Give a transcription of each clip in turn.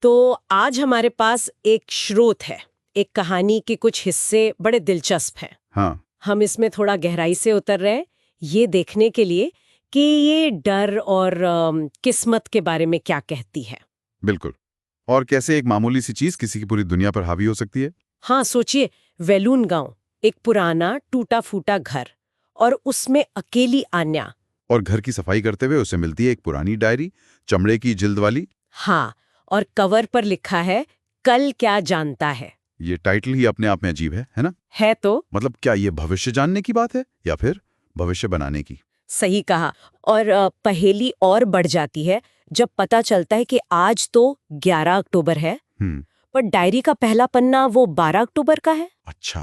तो आज हमारे पास एक स्रोत है, एक कहानी के कुछ हिस्से बड़े दिलचस्प हैं। हाँ। हम इसमें थोड़ा गहराई से उतर रहे हैं, ये देखने के लिए कि ये डर और किस्मत के बारे में क्या कहती है। बिल्कुल। और कैसे एक मामूली सी चीज किसी की पूरी दुनिया पर हावी हो सकती है। हाँ, सोचिए, वेलून गांव, एक पुराना टूटा फूटा घर, और उसमें अकेली आन्या। और घर की सफाई करते हुए उसे मिलती है एक पुरानी डायरी, चमड़े की जिल्द वाली। हाँ, और कवर पर लिखा है, कल क्या जानता है। ये टाइटल ही अपने आप में अजीब है ना? है तो। मतलब क्या ये भविष्य जानने की बात है या फिर भविष्य बनाने की? सही कहा। और पहेली और बढ़ जाती है जब पता चलता है कि आज तो 11 अक्टूबर है, पर डायरी का पहला पन्ना वो 12 अक्टूबर का है। अच्छा,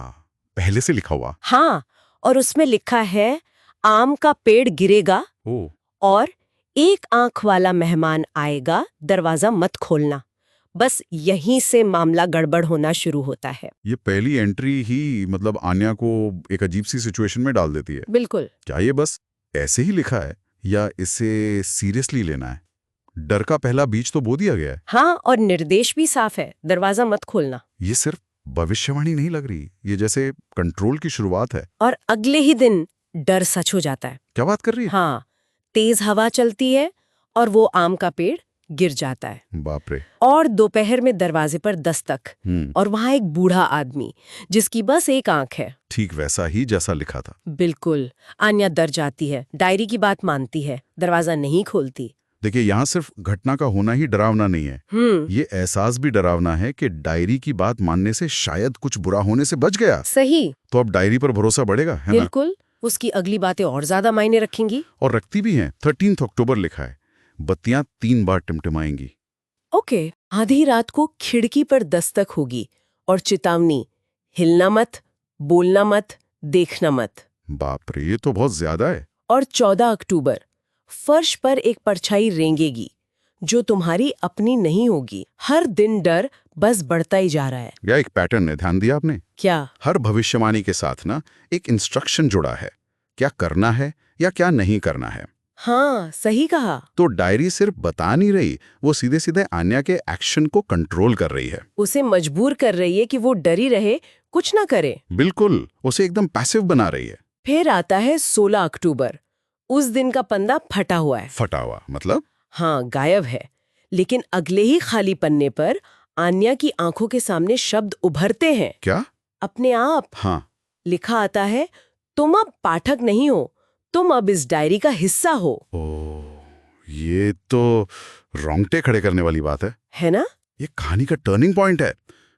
पहले से लिखा हुआ। हाँ, और उसमें लिखा है, आम का पेड़ गिरेगा ओ, और एक आंख वाला मेहमान आएगा, दरवाजा मत खोलना। बस यहीं से मामला गड़बड़ होना शुरू होता है। ये पहली एंट्री ही मतलब आन्या को एक अजीब सी सिचुएशन में डाल देती है। बिल्कुल। क्या ये बस ऐसे ही लिखा है या इसे सीरियसली लेना है? डर का पहला बीज तो बो दिया गया है। हाँ, और निर्देश भी साफ है, दरवाजा मत खोलना। ये सिर्फ भविष्यवाणी नहीं लग रही, ये जैसे कंट्रोल की शुरुआत है। और अगले ही दिन डर सच हो जाता है। क्या बात कर रही है? हाँ, तेज हवा चलती है और वो आम का पेड़ गिर जाता है। बाप रे। और दोपहर में दरवाजे पर दस्तक, और वहां एक बूढ़ा आदमी जिसकी बस एक आंख है। ठीक वैसा ही जैसा लिखा था। बिल्कुल। आन्या डर जाती है, डायरी की बात मानती है, दरवाजा नहीं खोलती। देखिए, यहाँ सिर्फ घटना का होना ही डरावना नहीं है, ये एहसास भी डरावना है कि डायरी की बात मानने से शायद कुछ बुरा होने से बच गया। सही। तो अब डायरी पर भरोसा बढ़ेगा, है ना? बिल्कुल, उसकी अगली बातें और ज्यादा मायने रखेंगी। और रखती भी हैं। 13 अक्टूबर लिखा है, बत्तियां 3 बार टिमटिमाएंगी। ओके, आधी रात को खिड़की पर दस्तक होगी और चेतावनी, हिलना मत, बोलना मत, देखना मत। बाप रे, ये तो बहुत ज्यादा है। और 14 अक्टूबर, फर्श पर एक परछाई रेंगेगी जो तुम्हारी अपनी नहीं होगी। हर दिन डर बस बढ़ता ही जा रहा है। या एक पैटर्न है, ध्यान दिया आपने? क्या? हर भविष्यवाणी के साथ ना एक इंस्ट्रक्शन जुड़ा है, क्या करना है या क्या नहीं करना है। हाँ, सही कहा। तो डायरी सिर्फ बता नहीं रही, वो सीधे सीधे आन्या के एक्शन को कंट्रोल कर रही है। उसे मजबूर कर रही है कि वो डरी रहे, कुछ ना करे। बिल्कुल, उसे एकदम पैसिव बना रही है। फिर आता है 16 अक्टूबर। उस दिन का पन्ना फटा हुआ है। फटा हुआ मतलब? हाँ, गायब है। लेकिन अगले ही खाली पन्ने पर आन्या की आंखों के सामने शब्द उभरते हैं। क्या? अपने आप। हाँ। लिखा आता है, तुम अब पाठक नहीं हो, तुम अब इस डायरी का हिस्सा हो। ओह, ये तो रोंगटे खड़े करने वाली बात है ना? ये कहानी का टर्निंग पॉइंट है।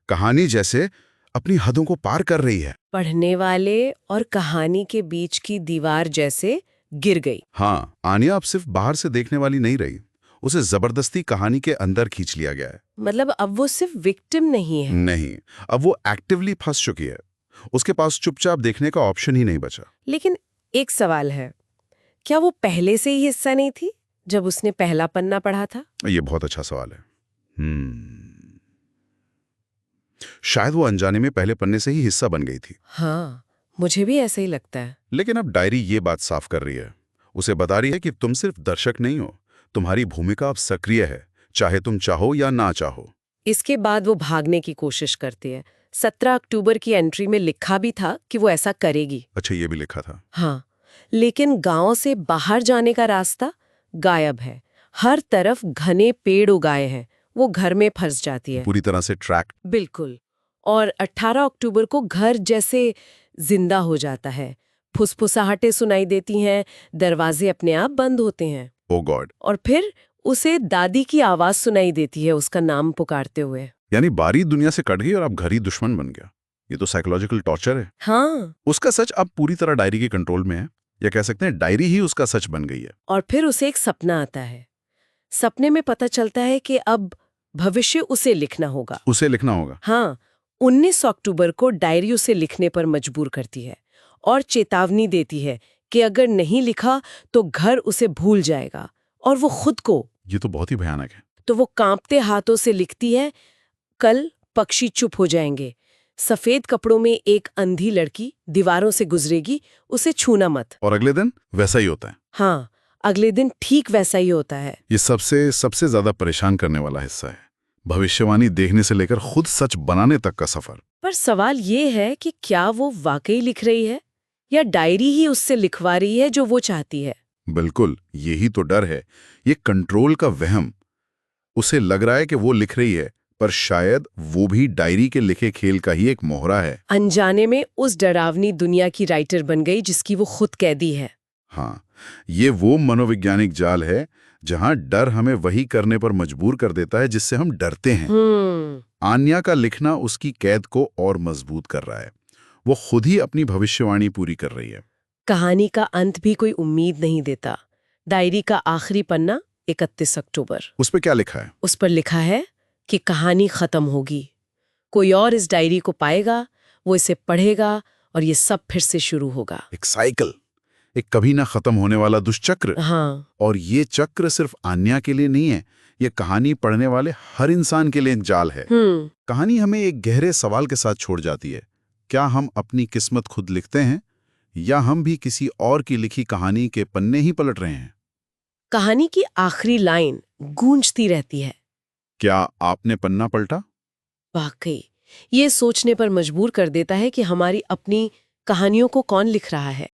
कहानी जैसे अपनी हदों को पार कर रही है। पढ़ने वाले और कहानी के बीच की दीवार जैसे गिर गई। हाँ, आन्या अब सिर्फ बाहर से देखने वाली नहीं रही, उसे जबरदस्ती कहानी के अंदर खींच लिया गया है। मतलब अब वो सिर्फ विक्टिम नहीं है। नहीं, अब वो एक्टिवली फंस चुकी है। उसके पास चुपचाप देखने का ऑप्शन ही नहीं बचा। लेकिन एक सवाल है, क्या वो पहले से ही हिस्सा नहीं थी जब उसने पहला पन्ना पढ़ा था? ये बहुत अच्छा सवाल है। शायद वो अनजाने में पहले पन्ने से ही हिस्सा बन गई थी। हाँ, मुझे भी ऐसा ही लगता है। लेकिन अब डायरी ये बात साफ कर रही है, उसे बता रही है कि तुम सिर्फ दर्शक नहीं हो, तुम्हारी भूमिका अब सक्रिय है, चाहे तुम चाहो या ना चाहो। इसके बाद वो भागने की कोशिश करती है। 17 अक्टूबर की एंट्री में लिखा भी था कि वो ऐसा करेगी। अच्छा, ये भी लिखा था। हाँ, लेकिन गांव से बाहर जाने का रास्ता गायब है। हर तरफ घने पेड़ उगाए हैं। वो घर में फंस जाती है। पूरी तरह से ट्रैक। बिल्कुल। और 18 अक्टूबर को घर जैसे जिंदा हो जाता है। फुसफुसाहटें सुनाई देती हैं, दरवाजे अपने आप बंद होते हैं। ओ गॉड। और फिर उसे दादी की आवाज सुनाई देती है, उसका नाम पुकारते हुए। यानी बारी दुनिया से कट गई और अब घर ही दुश्मन बन गया। ये तो साइकोलॉजिकल टॉर्चर है। हाँ। उसका सच अब पूरी तरह डायरी के कंट्रोल में है, या कह सकते हैं डायरी ही उसका सच बन गई है। और फिर उसे एक सपना आता है। सपने में पता चलता है कि अब भविष्य उसे लिखना होगा। उसे लिखना होगा। हाँ, 19 अक्टूबर को डायरी उसे लिखने पर मजबूर करती है और चेतावनी देती है कि अगर नहीं लिखा तो घर उसे भूल जाएगा और वो खुद को। ये तो बहुत ही भयानक है। तो वो कांपते हाथों से लिखती है, कल पक्षी चुप हो जाएंगे, सफेद कपड़ों में एक अंधी लड़की दीवारों से गुजरेगी, उसे छूना मत। और अगले दिन वैसा ही होता है। हाँ, अगले दिन ठीक वैसा ही होता है। ये सबसे ज्यादा परेशान करने वाला हिस्सा है। भविष्यवाणी देखने से लेकर खुद सच बनाने तक का सफर। पर सवाल ये है कि क्या वो वाकई लिख रही है या डायरी ही उससे लिखवा रही है जो वो चाहती है। बिल्कुल, यही तो डर है, ये कंट्रोल का वहम। उसे लग रहा है कि वो लिख रही है, पर शायद वो भी डायरी के लिखे खेल का ही एक मोहरा है। अनजाने में उस डरावनी दुनिया की राइटर बन गई जिसकी वो खुद कैदी है। हाँ, ये वो मनोवैज्ञानिक जाल है जहां डर हमें वही करने पर मजबूर कर देता है जिससे हम डरते हैं। आन्या का लिखना उसकी कैद को और मजबूत कर रहा है। वो खुद ही अपनी भविष्यवाणी पूरी कर रही है। कहानी का अंत भी कोई उम्मीद नहीं देता। डायरी का आखिरी पन्ना 31 अक्टूबर। उस पे क्या लिखा है? उस पर लिखा है कि कहानी खत्म होगी, कोई और इस डायरी को पाएगा, वो इसे पढ़ेगा और ये सब फिर से शुरू होगा। एक साइकिल, एक कभी ना खत्म होने वाला दुष्चक्र। हाँ, और ये चक्र सिर्फ आन्या के लिए नहीं है, ये कहानी पढ़ने वाले हर इंसान के लिए एक जाल है। कहानी हमें एक गहरे सवाल के साथ छोड़ जाती है। क्या हम अपनी किस्मत खुद लिखते हैं या हम भी किसी और की लिखी कहानी के पन्ने ही पलट रहे हैं? कहानी की आखिरी लाइन गूंजती रहती है, क्या आपने पन्ना पलटा? वाकई ये सोचने पर मजबूर कर देता है कि हमारी अपनी कहानियों को कौन लिख रहा है।